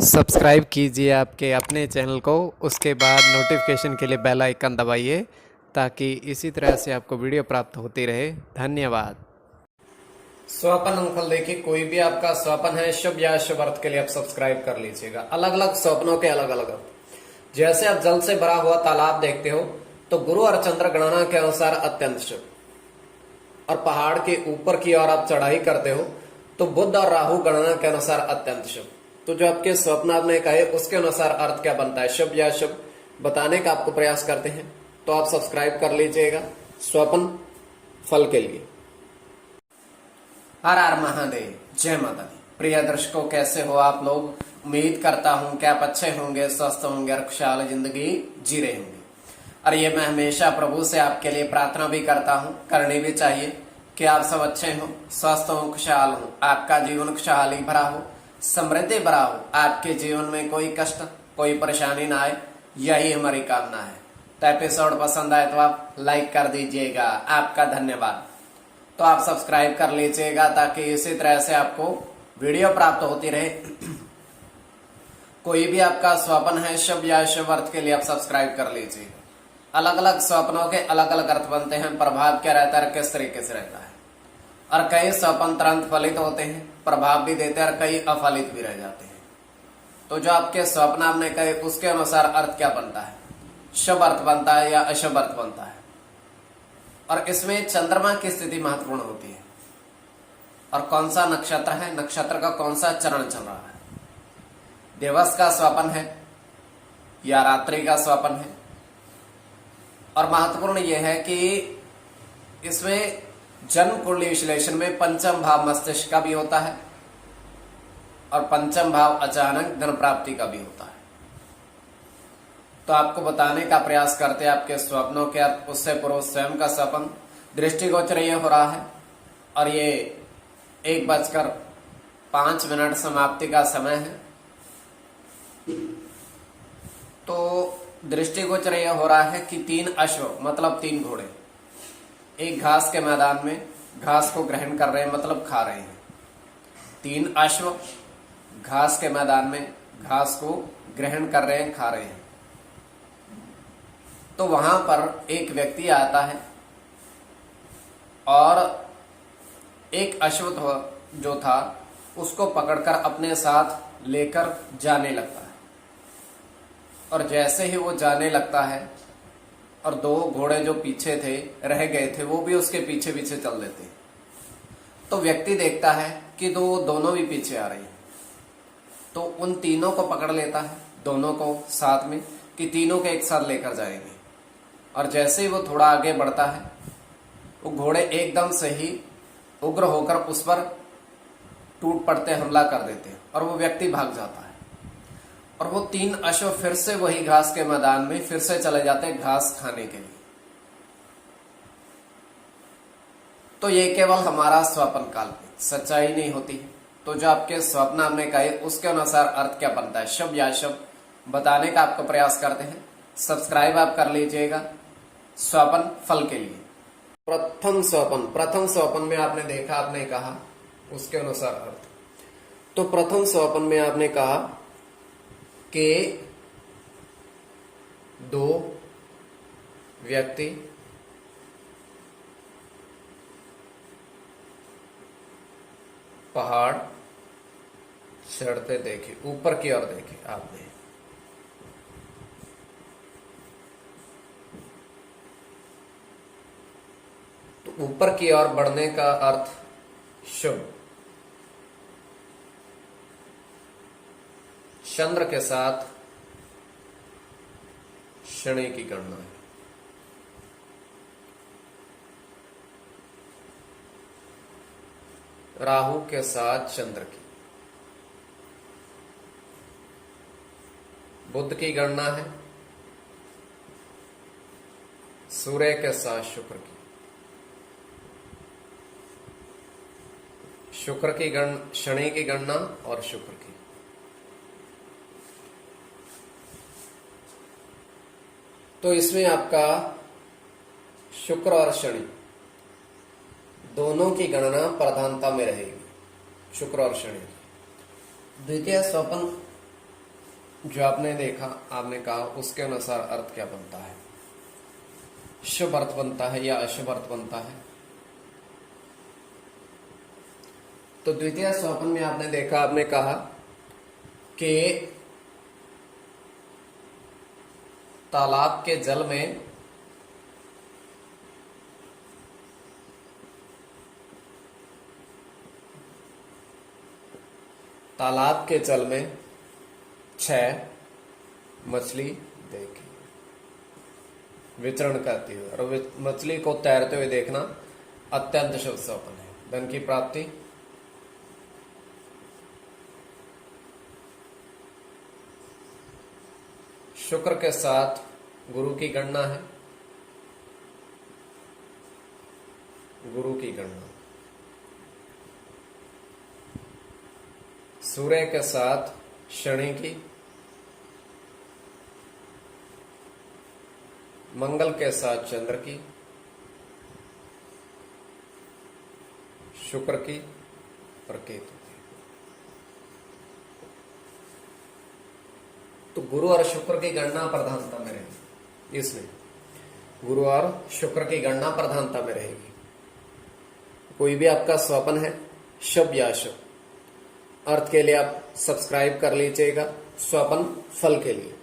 Subscribe कीजिए आपके अपने चैनल को, उसके बाद नोटिफिकेशन के लिए बेल आइकन दबाइए ताकि इसी तरह से आपको वीडियो प्राप्त होती रहे। धन्यवाद। स्वपन अंकफल देखिए, कोई भी आपका स्वपन है शुभ या शुभ अर्थ के लिए आप सब्सक्राइब कर लीजिएगा। अलग अलग स्वप्नों के अलग अलग अर्थ। जैसे आप जल से भरा हुआ तालाब देखते हो तो गुरु और चंद्र गणना के अनुसार अत्यंत शुभ, और पहाड़ के ऊपर की ओर आप चढ़ाई करते हो तो बुध और राहु गणना के अनुसार अत्यंत शुभ। तो जो आपके स्वप्न आपने कहे उसके अनुसार अर्थ क्या बनता है, शुभ या शुभ, बताने का आपको प्रयास करते हैं। तो आप सब्सक्राइब कर लीजिएगा स्वप्न फल के लिए। हर हर महादेव, जय माता दी। प्रिय दर्शकों, कैसे हो आप लोग? उम्मीद करता हूं कि आप अच्छे होंगे, स्वस्थ होंगे और खुशहाल जिंदगी जी रहे होंगे। और ये मैं हमेशा प्रभु से आपके लिए प्रार्थना भी करता हूं, करनी भी चाहिए कि आप सब अच्छे हो, स्वस्थ हो, खुशहाल हो, आपका जीवन खुशहाली भरा हो, समृद्धि भरा हो, आपके जीवन में कोई कष्ट कोई परेशानी ना आए, यही हमारी कामना है। तो एपिसोड पसंद आए तो आप लाइक कर दीजिएगा, आपका धन्यवाद। तो आप सब्सक्राइब कर लीजिएगा ताकि इसी तरह से आपको वीडियो प्राप्त होती रहे। कोई भी आपका स्वप्न है शुभ या शुभ अर्थ के लिए आप सब्सक्राइब कर लीजिएगा। अलग अलग स्वप्नों के अलग अलग अर्थ बनते हैं, प्रभाव क्या रहता है, किस तरीके से रहता है। और कई स्वप्न तुरंत फलित होते हैं, प्रभाव भी देते हैं, और कई अफलित भी रह जाते हैं। तो जो आपके स्वप्न आपने कहे उसके अनुसार अर्थ क्या बनता है, शुभ अर्थ बनता है या अशुभ अर्थ बनता है। और इसमें चंद्रमा की स्थिति महत्वपूर्ण होती है, और कौन सा नक्षत्र है, नक्षत्र का कौन सा चरण चल रहा है, दिवस का स्वप्न है या रात्रि का स्वप्न है। और महत्वपूर्ण यह है कि इसमें जन्म कुंडली विश्लेषण में पंचम भाव मस्तिष्क का भी होता है, और पंचम भाव अचानक धन प्राप्ति का भी होता है। तो आपको बताने का प्रयास करते हैं आपके स्वप्नों के अर्थ। उससे पूर्व स्वयं का स्वप्न दृष्टिगोचर ये हो रहा है, और ये 1:05 समाप्ति का समय है। तो दृष्टिगोचर यह हो रहा है कि 3 अश्व मतलब 3 घोड़े एक घास के मैदान में घास को ग्रहण कर रहे हैं, मतलब खा रहे हैं। 3 अश्व घास के मैदान में घास को ग्रहण कर रहे हैं, खा रहे हैं। तो वहां पर एक व्यक्ति आता है और एक अश्व जो था उसको पकड़कर अपने साथ लेकर जाने लगता है। और जैसे ही वो जाने लगता है और 2 घोड़े जो पीछे थे रह गए थे वो भी उसके पीछे पीछे चल देते हैं। तो व्यक्ति देखता है कि दोनों भी पीछे आ रहे हैं, तो उन तीनों को पकड़ लेता है, दोनों को साथ में, कि तीनों को एक साथ लेकर जाएंगे। और जैसे ही वो थोड़ा आगे बढ़ता है वो घोड़े एकदम से ही उग्र होकर उस पर टूट पड़ते, हमला कर देते हैं, और वो व्यक्ति भाग जाता है। और वो 3 अश्व फिर से वही घास के मैदान में फिर से चले जाते हैं घास खाने के लिए। तो ये केवल हमारा स्वप्न काल में सच्चाई नहीं होती है। तो जो आपके स्वप्न हमने कहे उसके अनुसार अर्थ क्या बनता है, शुभ या शुभ, बताने का आपको प्रयास करते हैं। सब्सक्राइब आप कर लीजिएगा स्वप्न फल के लिए। प्रथम स्वप्न में आपने देखा, आपने कहा उसके अनुसार अर्थ। तो प्रथम स्वप्न में आपने कहा कि 2 व्यक्ति पहाड़ चढ़ते देखे, ऊपर की ओर देखे आपने। तो ऊपर की ओर बढ़ने का अर्थ शुभ। चंद्र के साथ शनि की गणना है। राहु के साथ चंद्र की, बुध की गणना है, सूर्य के साथ शुक्र की, शुक्र की गणना, शनि की गणना और शुक्र की। तो इसमें आपका शुक्र और शनि दोनों की गणना प्रधानता में रहेगी, शुक्र और शनि। द्वितीय स्वप्न जो आपने देखा, आपने कहा, उसके अनुसार अर्थ क्या बनता है? शुभ अर्थ बनता है या अशुभ अर्थ बनता है? तो द्वितीय स्वप्न में आपने देखा, आपने कहा कि तालाब के जल में जल में 6 मछली देखी विचरण करती हुई, और मछली को तैरते हुए देखना अत्यंत शुभ स्वप्न है। धन की प्राप्ति, शुक्र के साथ गुरु की गणना है, गुरु की गणना, सूर्य के साथ शनि की, मंगल के साथ चंद्र की, शुक्र की और केतु की। तो गुरु और शुक्र की गणना प्रधानता में रहेगी। इसमें गुरु और शुक्र की गणना प्रधानता में रहेगी। कोई भी आपका स्वप्न है, शुभ या अशुभ, अर्थ के लिए आप सब्सक्राइब कर लीजिएगा, स्वप्न फल के लिए।